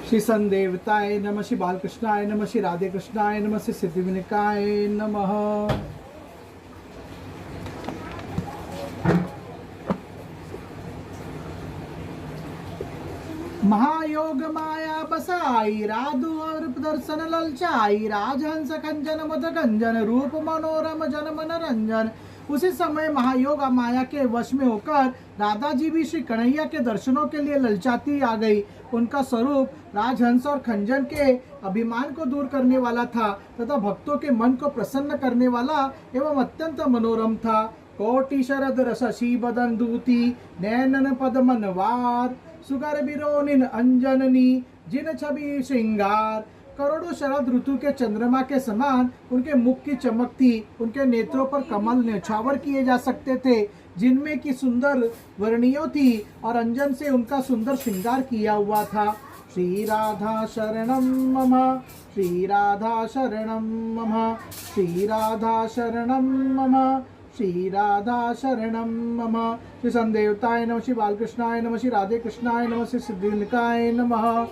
श्री संदेवताय नमः, श्री बालकृष्णाय नमः, श्री राधे कृष्णाय नमः, श्री सिद्धिविनायकाय नमः। महायोग माया बसाई, राधु और दर्शन ललचाई, राजहंस खंजन मद गंजन, रूप मनोरम जन मनोरंजन। उसी समय महायोग माया के वश में होकर राधा जी भी श्री कन्हैया के दर्शनों के लिए ललचाती आ गई। उनका स्वरूप राजहंस और खंजन के अभिमान को दूर करने वाला था तथा भक्तों के मन को प्रसन्न करने वाला एवं अत्यंत मनोरम था। कोटि शरद रस बदन दूती, नैनन पद्मनवार, सुगर बिरोनिन अंजननी, जिन छवि श्रृंगार। करोड़ों शरद ऋतु के चंद्रमा के समान उनके मुख की चमक थी। उनके नेत्रों पर कमल न्यौछावर किए जा सकते थे, जिनमें की सुंदर वर्णियों थी और अंजन से उनका सुंदर श्रृंगार किया हुआ था। श्री राधा शरणम मम, श्री राधा शरणम मम, श्री राधा शरणम मम, श्री राधा शरणम मम। श्री संदेवताय नमः, श्री बालकृष्णाय नमः, श्री राधे कृष्णाय नमः, श्री सिद्धिविनायकाय नमः।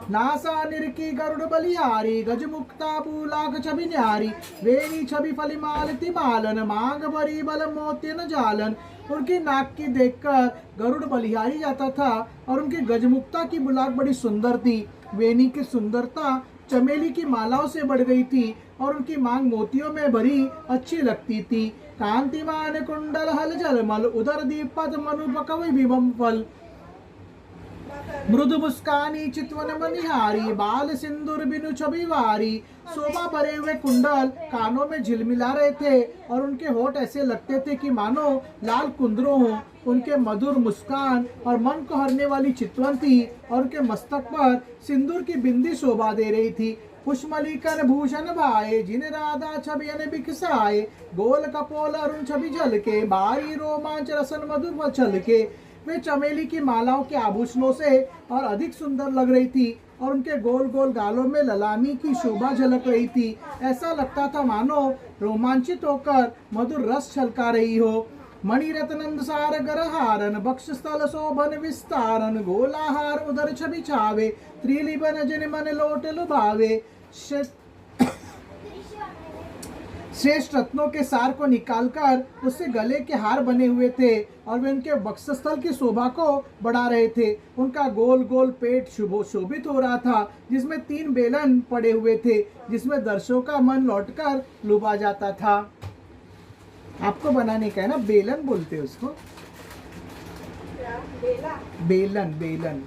नासा निरकी गरुड़ बलिहारी, गज मुक्ता पूलाक छवि न्यारी, वेणी छवि फलिमाल तिमालन, मांग भरी बल मोत्य न जालन। उनकी नाक की देखकर गरुड़ बलिहारी जाता था और उनकी गजमुक्ता की बुलाक बड़ी सुंदर थी। वेणी की सुंदरता चमेली की मालाओं से बढ़ गई थी और उनकी मांग मोतियों में भरी अच्छी लगती थी। कांतिमान कुंडल हल जलमल, उदर दीपत मनुपकवि विभम फल। मृदु मुस्कानी चितवन मनिहारी, बाल सिंदूर बिनु छवि वारी। शोभा भरे हुए कुंडल कानों में झिलमिला रहे थे और उनके होठ ऐसे लगते थे कि मानो लाल कुंदरों हों। उनके मधुर मुस्कान और मन को हरने वाली चितवन थी और उनके मस्तक पर सिंदूर की बिंदी शोभा दे रही थी। पुष्मलिकन भूषण भाए, जिन राधा छबियन बिकसाए, गोल कपोल अरुण छवि जल के, बारी रोमांच रसन मधुर छल के। वे चमेली की मालाओं के आभूषणों से और अधिक सुंदर लग रही थी और उनके गोल गोल गालों में ललामी की शोभा झलक रही थी। ऐसा लगता था मानो रोमांचित होकर मधुर रस छलका रही हो। मणिरत्नंद सार गरहारन, बक्ष स्थल शोभन विस्तारन, गोलाहार उदर छवि छावे, त्रिलिबन जिन मन लोट लुभावे। श्रेष्ठ रत्नों के सार को निकालकर उससे गले के हार बने हुए थे और वे उनके वक्षस्थल की शोभा को बढ़ा रहे थे। उनका गोल गोल पेट शोभित हो रहा था, जिसमें 3 बेलन पड़े हुए थे, जिसमें दर्शकों का मन लौटकर लुभा जाता था। आपको बनाने का है ना, बेलन बोलते हैं उसको, बेलन बेलन।